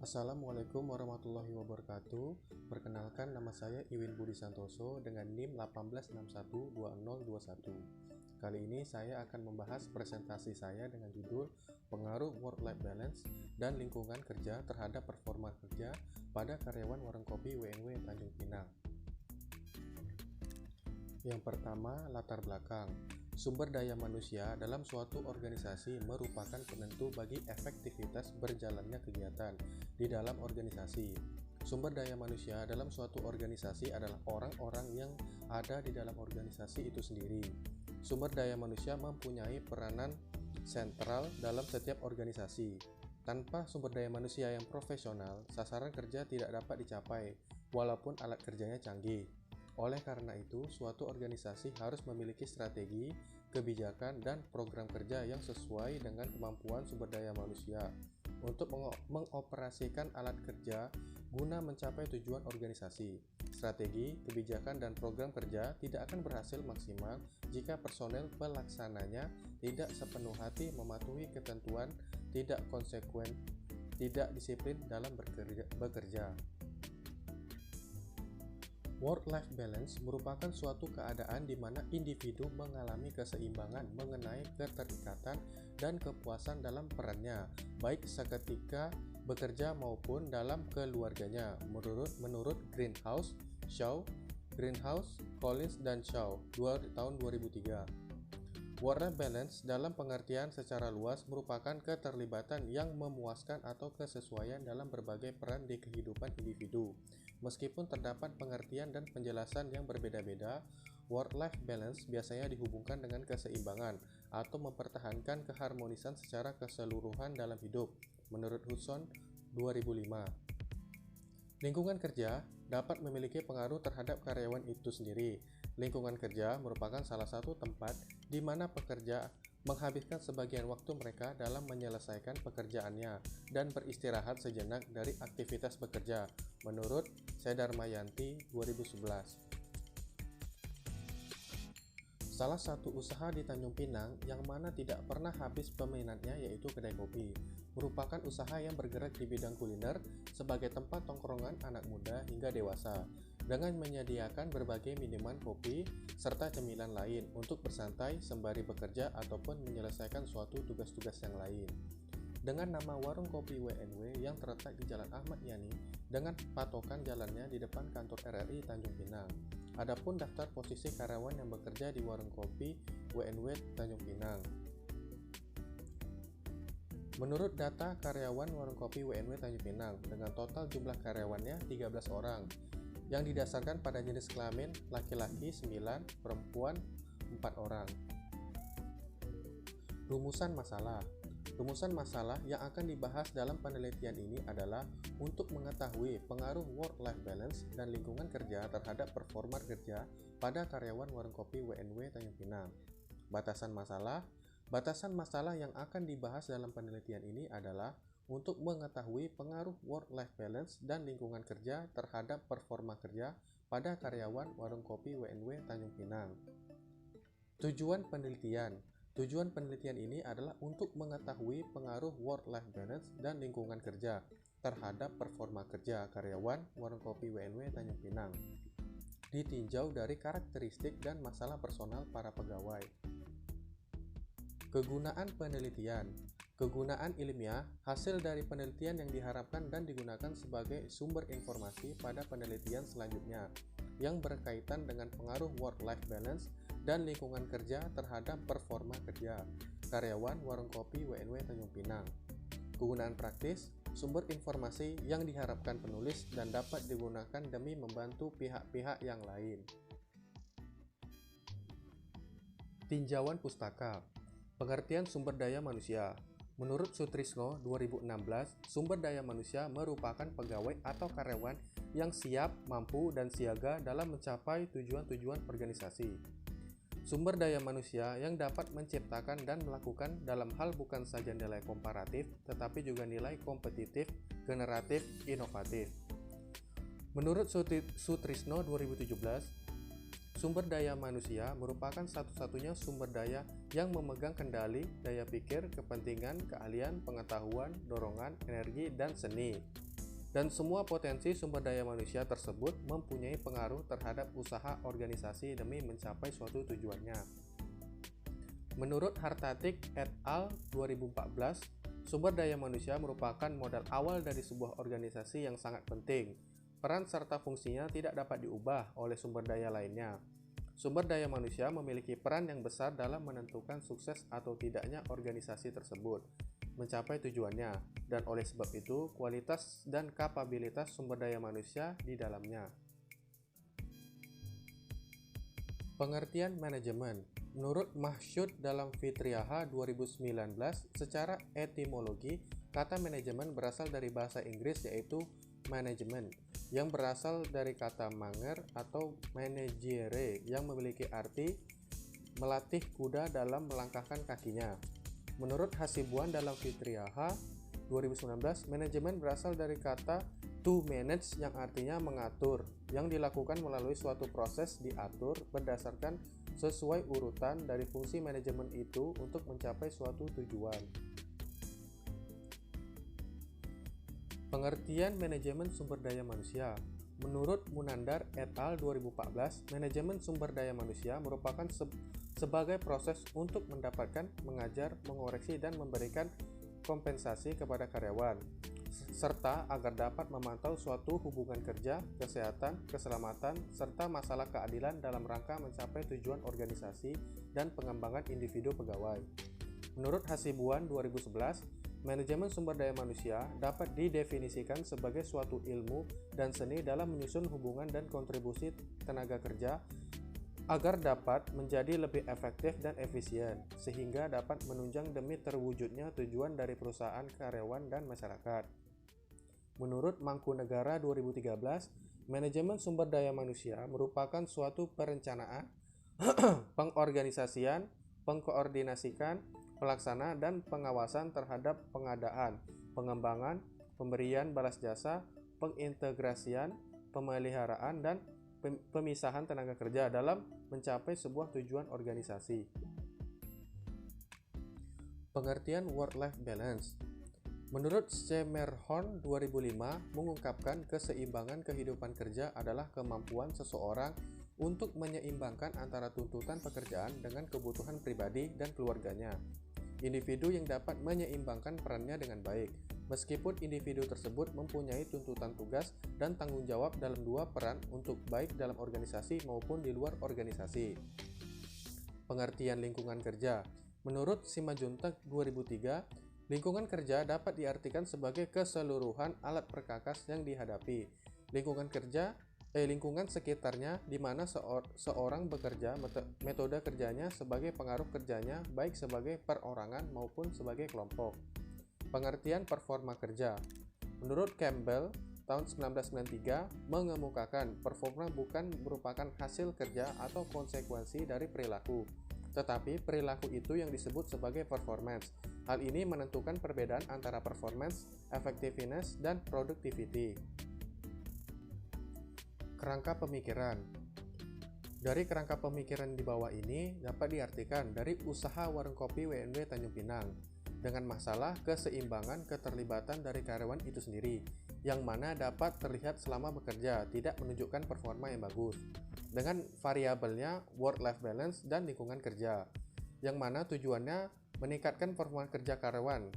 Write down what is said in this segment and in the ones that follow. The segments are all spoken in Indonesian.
Assalamualaikum warahmatullahi wabarakatuh. Perkenalkan, nama saya Iwin Budi Santoso dengan NIM 18612021. Kali ini saya akan membahas presentasi saya dengan judul Pengaruh Work-Life Balance dan Lingkungan Kerja terhadap Performa Kerja pada Karyawan Warung Kopi WNW Tanjung Pinang. Yang pertama, latar belakang. Sumber daya manusia dalam suatu organisasi merupakan penentu bagi efektivitas berjalannya kegiatan di dalam organisasi. Sumber daya manusia dalam suatu organisasi adalah orang-orang yang ada di dalam organisasi itu sendiri. Sumber daya manusia mempunyai peranan sentral dalam setiap organisasi. Tanpa sumber daya manusia yang profesional, sasaran kerja tidak dapat dicapai, walaupun alat kerjanya canggih. Oleh karena itu, suatu organisasi harus memiliki strategi, kebijakan, dan program kerja yang sesuai dengan kemampuan sumber daya manusia untuk mengoperasikan alat kerja guna mencapai tujuan organisasi. Strategi, kebijakan, dan program kerja tidak akan berhasil maksimal jika personel pelaksananya tidak sepenuh hati mematuhi ketentuan, tidak konsekuen, tidak disiplin dalam bekerja. Work-life balance merupakan suatu keadaan di mana individu mengalami keseimbangan mengenai keterikatan dan kepuasan dalam perannya, baik seketika bekerja maupun dalam keluarganya, menurut Greenhouse, Collins, dan Shaw, tahun 2003. Work-life balance dalam pengertian secara luas merupakan keterlibatan yang memuaskan atau kesesuaian dalam berbagai peran di kehidupan individu. Meskipun terdapat pengertian dan penjelasan yang berbeda-beda, work-life balance biasanya dihubungkan dengan keseimbangan atau mempertahankan keharmonisan secara keseluruhan dalam hidup, menurut Hudson 2005. Lingkungan kerja dapat memiliki pengaruh terhadap karyawan itu sendiri. Lingkungan kerja merupakan salah satu tempat di mana pekerja menghabiskan sebagian waktu mereka dalam menyelesaikan pekerjaannya dan beristirahat sejenak dari aktivitas bekerja, menurut Sedarmayanti 2011. Salah satu usaha di Tanjung Pinang yang mana tidak pernah habis peminatnya yaitu kedai kopi. Merupakan usaha yang bergerak di bidang kuliner sebagai tempat tongkrongan anak muda hingga dewasa, dengan menyediakan berbagai minuman kopi serta cemilan lain untuk bersantai sembari bekerja ataupun menyelesaikan suatu tugas-tugas yang lain. Dengan nama Warung Kopi WNW yang terletak di Jalan Ahmad Yani dengan patokan jalannya di depan kantor RRI Tanjung Pinang. Adapun daftar posisi karyawan yang bekerja di Warung Kopi WNW Tanjung Pinang. Menurut data karyawan Warung Kopi WNW Tanjung Pinang, dengan total jumlah karyawannya 13 orang, yang didasarkan pada jenis kelamin laki-laki 9, perempuan 4 orang. Rumusan masalah. Rumusan masalah yang akan dibahas dalam penelitian ini adalah untuk mengetahui pengaruh work-life balance dan lingkungan kerja terhadap performa kerja pada karyawan Warung Kopi WNW Tanjung Pinang. Batasan masalah yang akan dibahas dalam penelitian ini adalah untuk mengetahui pengaruh work-life balance dan lingkungan kerja terhadap performa kerja pada karyawan Warung Kopi WNW Tanjung Pinang. Tujuan penelitian ini adalah untuk mengetahui pengaruh work-life balance dan lingkungan kerja terhadap performa kerja karyawan Warung Kopi WNW Tanjung Pinang, ditinjau dari karakteristik dan masalah personal para pegawai. Kegunaan penelitian. Kegunaan ilmiah, hasil dari penelitian yang diharapkan dan digunakan sebagai sumber informasi pada penelitian selanjutnya yang berkaitan dengan pengaruh work-life balance dan lingkungan kerja terhadap performa kerja karyawan Warung Kopi WNW Tanjung Pinang. Kegunaan praktis, sumber informasi yang diharapkan penulis dan dapat digunakan demi membantu pihak-pihak yang lain. Tinjauan pustaka. Pengertian sumber daya manusia. Menurut Sutrisno 2016, sumber daya manusia merupakan pegawai atau karyawan yang siap, mampu, dan siaga dalam mencapai tujuan-tujuan organisasi. Sumber daya manusia yang dapat menciptakan dan melakukan dalam hal bukan saja nilai komparatif, tetapi juga nilai kompetitif, generatif, inovatif. Menurut Sutrisno 2017, Sumber daya manusia merupakan satu-satunya sumber daya yang memegang kendali daya pikir, kepentingan, keahlian, pengetahuan, dorongan, energi, dan seni. dan semua potensi sumber daya manusia tersebut mempunyai pengaruh terhadap usaha organisasi demi mencapai suatu tujuannya. Menurut Hartatik et al. 2014, sumber daya manusia merupakan modal awal dari sebuah organisasi yang sangat penting. Peran serta fungsinya tidak dapat diubah oleh sumber daya lainnya. Sumber daya manusia memiliki peran yang besar dalam menentukan sukses atau tidaknya organisasi tersebut mencapai tujuannya, dan oleh sebab itu kualitas dan kapabilitas sumber daya manusia di dalamnya. Pengertian manajemen. Menurut Mahsyud dalam Fitriyaha 2019, secara etimologi, kata manajemen berasal dari bahasa Inggris yaitu management, yang berasal dari kata manger atau managere yang memiliki arti melatih kuda dalam melangkahkan kakinya. Menurut Hasibuan dalam Fitriyaha 2019, manajemen berasal dari kata to manage yang artinya mengatur, yang dilakukan melalui suatu proses diatur berdasarkan sesuai urutan dari fungsi manajemen itu untuk mencapai suatu tujuan. Pengertian manajemen sumber daya manusia. Menurut Munandar et al. 2014, manajemen sumber daya manusia merupakan sebagai proses untuk mendapatkan, mengajar, mengoreksi, dan memberikan kompensasi kepada karyawan, serta agar dapat memantau suatu hubungan kerja, kesehatan, keselamatan, serta masalah keadilan dalam rangka mencapai tujuan organisasi dan pengembangan individu pegawai. Menurut Hasibuan 2011, manajemen sumber daya manusia dapat didefinisikan sebagai suatu ilmu dan seni dalam menyusun hubungan dan kontribusi tenaga kerja agar dapat menjadi lebih efektif dan efisien, sehingga dapat menunjang demi terwujudnya tujuan dari perusahaan, karyawan, dan masyarakat. Menurut Mangkunegara 2013, manajemen sumber daya manusia merupakan suatu perencanaan, pengorganisasian, pengkoordinasikan, pelaksana, dan pengawasan terhadap pengadaan, pengembangan, pemberian balas jasa, pengintegrasian, pemeliharaan, dan pemisahan tenaga kerja dalam mencapai sebuah tujuan organisasi. Pengertian work-life balance. Menurut Schemerhorn 2005 mengungkapkan keseimbangan kehidupan kerja adalah kemampuan seseorang untuk menyeimbangkan antara tuntutan pekerjaan dengan kebutuhan pribadi dan keluarganya. Individu yang dapat menyeimbangkan perannya dengan baik, meskipun individu tersebut mempunyai tuntutan tugas dan tanggung jawab dalam dua peran untuk baik dalam organisasi maupun di luar organisasi. Pengertian lingkungan kerja. Menurut Simajuntak 2003, lingkungan kerja dapat diartikan sebagai keseluruhan alat perkakas yang dihadapi. Lingkungan sekitarnya di mana seorang bekerja, metode kerjanya sebagai pengaruh kerjanya baik sebagai perorangan maupun sebagai kelompok. Pengertian performa kerja. Menurut Campbell tahun 1993 mengemukakan performa bukan merupakan hasil kerja atau konsekuensi dari perilaku, tetapi perilaku itu yang disebut sebagai performance. Hal ini menentukan perbedaan antara performance, effectiveness, dan productivity. Kerangka pemikiran. Dari kerangka pemikiran di bawah ini dapat diartikan dari usaha warung kopi WNW Tanjung Pinang dengan masalah keseimbangan keterlibatan dari karyawan itu sendiri, yang mana dapat terlihat selama bekerja tidak menunjukkan performa yang bagus, dengan variabelnya work-life balance dan lingkungan kerja, yang mana tujuannya meningkatkan performa kerja karyawan.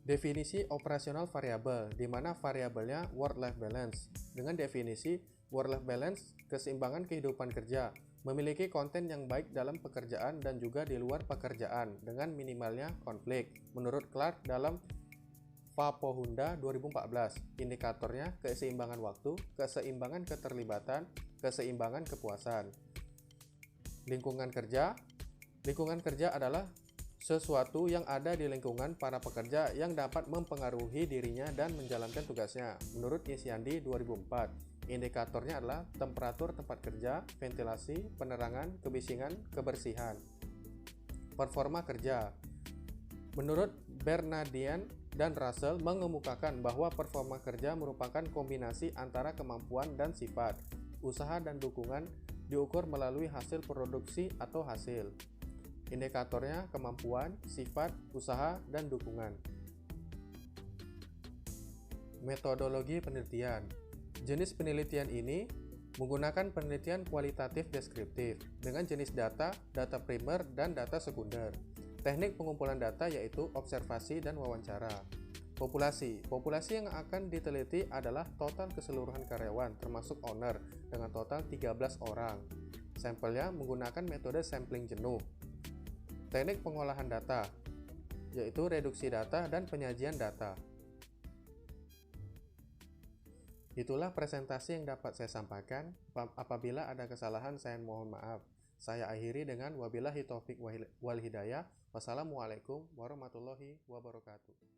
Definisi operasional variabel, di mana variabelnya work-life balance. Dengan definisi work-life balance, keseimbangan kehidupan kerja, memiliki konten yang baik dalam pekerjaan dan juga di luar pekerjaan, dengan minimalnya konflik. Menurut Clark dalam Fapohunda 2014, indikatornya keseimbangan waktu, keseimbangan keterlibatan, keseimbangan kepuasan. Lingkungan kerja. Lingkungan kerja adalah sesuatu yang ada di lingkungan para pekerja yang dapat mempengaruhi dirinya dan menjalankan tugasnya. Menurut Isyandi 2004, indikatornya adalah temperatur tempat kerja, ventilasi, penerangan, kebisingan, kebersihan. Performa kerja. Menurut Bernardian dan Russell mengemukakan bahwa performa kerja merupakan kombinasi antara kemampuan dan sifat. Usaha dan dukungan diukur melalui hasil produksi atau hasil. Indikatornya kemampuan, sifat, usaha, dan dukungan. Metodologi penelitian. Jenis penelitian ini menggunakan penelitian kualitatif deskriptif dengan jenis data, data primer, dan data sekunder. Teknik pengumpulan data yaitu observasi dan wawancara. Populasi. Populasi yang akan diteliti adalah total keseluruhan karyawan termasuk owner dengan total 13 orang. Sampelnya menggunakan metode sampling jenuh. Teknik pengolahan data yaitu reduksi data dan penyajian data. Itulah presentasi yang dapat saya sampaikan. Apabila ada kesalahan, saya mohon maaf. Saya akhiri dengan wabillahi taufik wal hidayah. Wassalamualaikum warahmatullahi wabarakatuh.